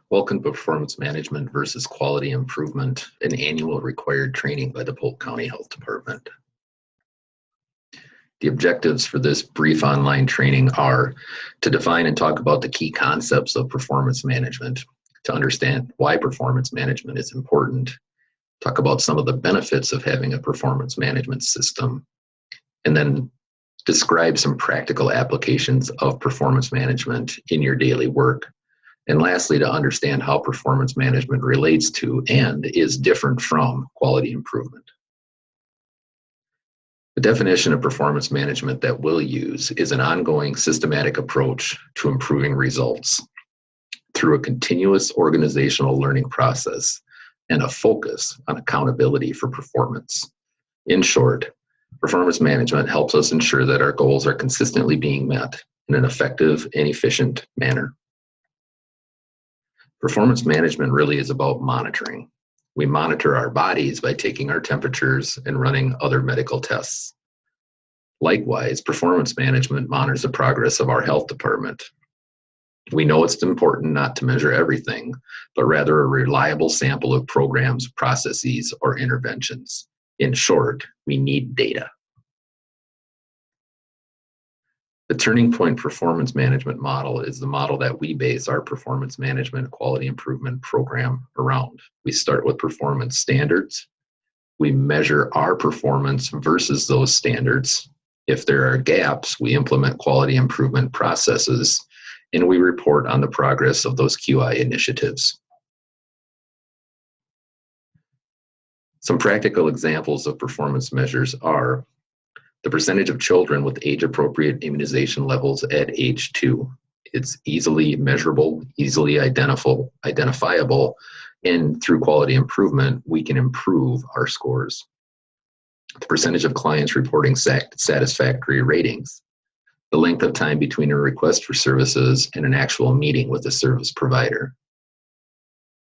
Welcome to Performance Management versus Quality Improvement, an annual required training by the Polk County Health Department. The objectives for this brief online training are to define and talk about the key concepts of performance management, to understand why performance management is important, talk about some of the benefits of having a performance management system, and then describe some practical applications of performance management in your daily work. And lastly, to understand how performance management relates to and is different from quality improvement. The definition of performance management that we'll use is an ongoing systematic approach to improving results through a continuous organizational learning process and a focus on accountability for performance. In short, performance management helps us ensure that our goals are consistently being met in an effective and efficient manner. Performance management really is about monitoring. We monitor our bodies by taking our temperatures and running other medical tests. Likewise, performance management monitors the progress of our health department. We know it's important not to measure everything, but rather a reliable sample of programs, processes, or interventions. In short, we need data. The Turning Point Performance Management Model is the model that we base our performance management quality improvement program around. We start with performance standards. We measure our performance versus those standards. If there are gaps, we implement quality improvement processes, and we report on the progress of those QI initiatives. Some practical examples of performance measures are the percentage of children with age-appropriate immunization levels at age 2. It's easily measurable, easily identifiable, and through quality improvement, we can improve our scores. The percentage of clients reporting satisfactory ratings, the length of time between a request for services and an actual meeting with a service provider,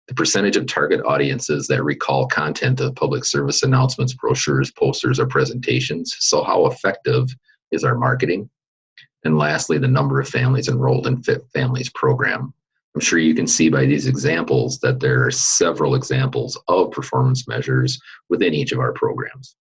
the percentage of target audiences that recall content of public service announcements, brochures, posters, or presentations. So how effective is our marketing? And lastly, the number of families enrolled in Fit Families program. I'm sure you can see by these examples that there are several examples of performance measures within each of our programs.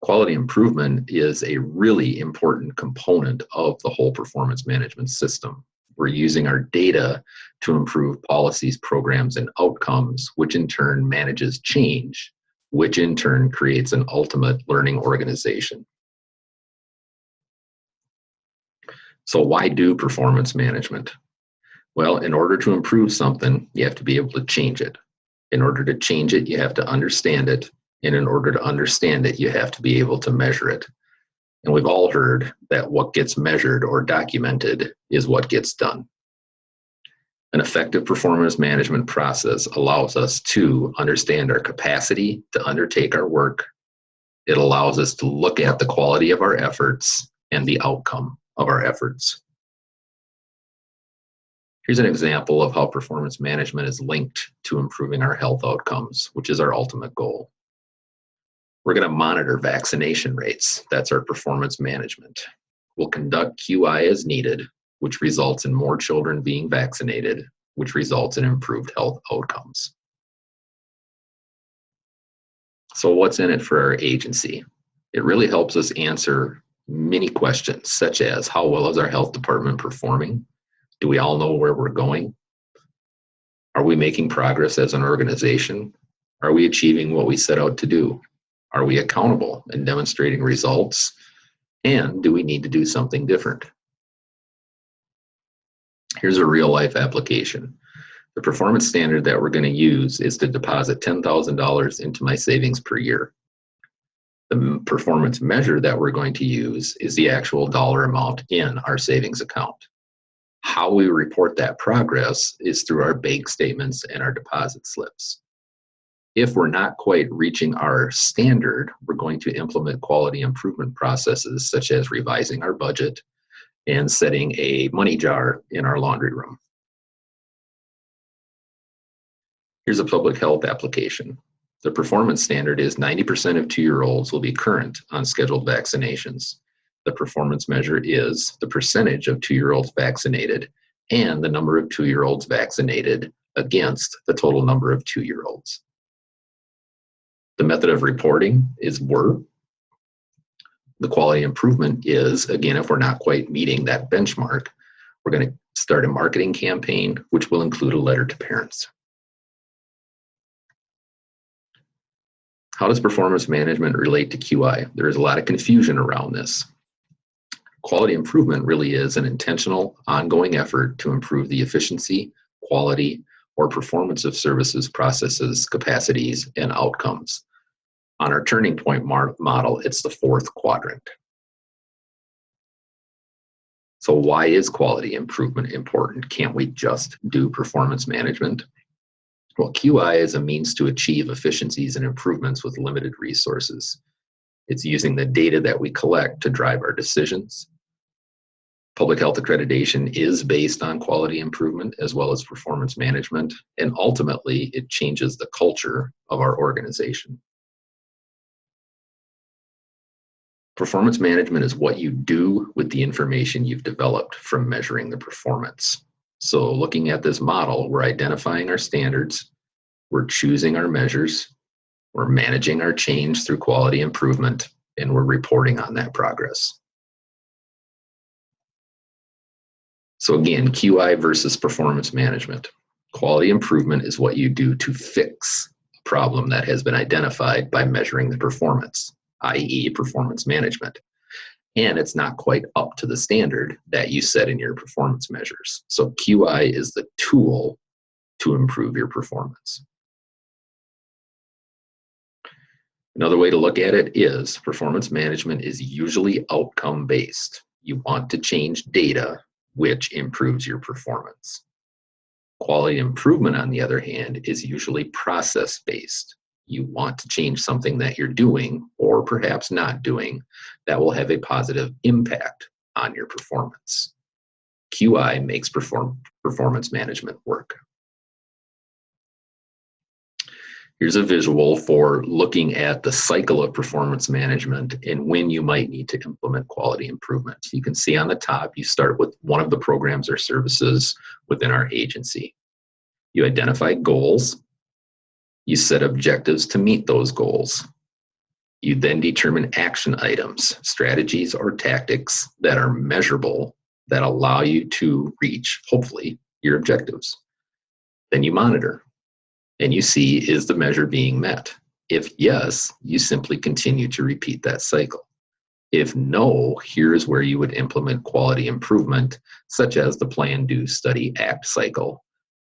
Quality improvement is a really important component of the whole performance management system. We're using our data to improve policies, programs, and outcomes, which in turn manages change, which in turn creates an ultimate learning organization. So why do performance management? Well, in order to improve something, you have to be able to change it. In order to change it, you have to understand it. And in order to understand it, you have to be able to measure it. And we've all heard that what gets measured or documented is what gets done. An effective performance management process allows us to understand our capacity to undertake our work. It allows us to look at the quality of our efforts and the outcome of our efforts. Here's an example of how performance management is linked to improving our health outcomes, which is our ultimate goal. We're going to monitor vaccination rates. That's our performance management. We'll conduct QI as needed, which results in more children being vaccinated, which results in improved health outcomes. So what's in it for our agency? It really helps us answer many questions, such as how well is our health department performing? Do we all know where we're going? Are we making progress as an organization? Are we achieving what we set out to do? Are we accountable in demonstrating results? And do we need to do something different? Here's a real-life application. The performance standard that we're going to use is to deposit $10,000 into my savings per year. The performance measure that we're going to use is the actual dollar amount in our savings account. How we report that progress is through our bank statements and our deposit slips. If we're not quite reaching our standard, we're going to implement quality improvement processes such as revising our budget and setting a money jar in our laundry room. Here's a public health application. The performance standard is 90% of 2-year-olds will be current on scheduled vaccinations. The performance measure is the percentage of 2-year-olds vaccinated and the number of 2-year-olds vaccinated against the total number of 2-year-olds. The method of reporting is WER. The quality improvement is, again, if we're not quite meeting that benchmark, we're going to start a marketing campaign, which will include a letter to parents. How does performance management relate to QI? There is a lot of confusion around this. Quality improvement really is an intentional, ongoing effort to improve the efficiency, quality, or performance of services, processes, capacities, and outcomes. On our turning point model, it's the fourth quadrant. So why is quality improvement important? Can't we just do performance management? Well, QI is a means to achieve efficiencies and improvements with limited resources. It's using the data that we collect to drive our decisions. Public health accreditation is based on quality improvement as well as performance management, and ultimately it changes the culture of our organization. Performance management is what you do with the information you've developed from measuring the performance. So looking at this model, we're identifying our standards, we're choosing our measures, we're managing our change through quality improvement, and we're reporting on that progress. So again, QI versus performance management. Quality improvement is what you do to fix a problem that has been identified by measuring the performance, i.e. performance management. And it's not quite up to the standard that you set in your performance measures. So QI is the tool to improve your performance. Another way to look at it is performance management is usually outcome-based. You want to change data, which improves your performance. Quality improvement, on the other hand, is usually process-based. You want to change something that you're doing, or perhaps not doing, that will have a positive impact on your performance. QI makes performance management work. Here's a visual for looking at the cycle of performance management and when you might need to implement quality improvement. You can see on the top, you start with one of the programs or services within our agency. You identify goals. You set objectives to meet those goals. You then determine action items, strategies, or tactics that are measurable that allow you to reach, hopefully, your objectives. Then you monitor and you see, is the measure being met? If yes, you simply continue to repeat that cycle. If no, here's where you would implement quality improvement, such as the Plan, Do, Study, Act cycle,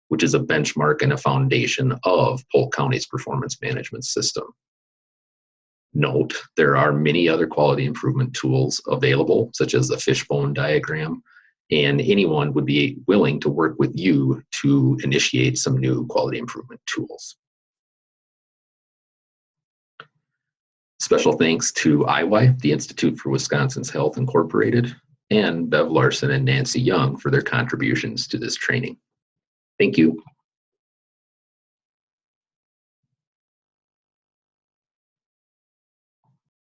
which is a benchmark and a foundation of Polk County's performance management system. Note, there are many other quality improvement tools available, such as the fishbone diagram, and anyone would be willing to work with you to initiate some new quality improvement tools. Special thanks to IWI, the Institute for Wisconsin's Health Incorporated, and Bev Larson and Nancy Young for their contributions to this training. Thank you.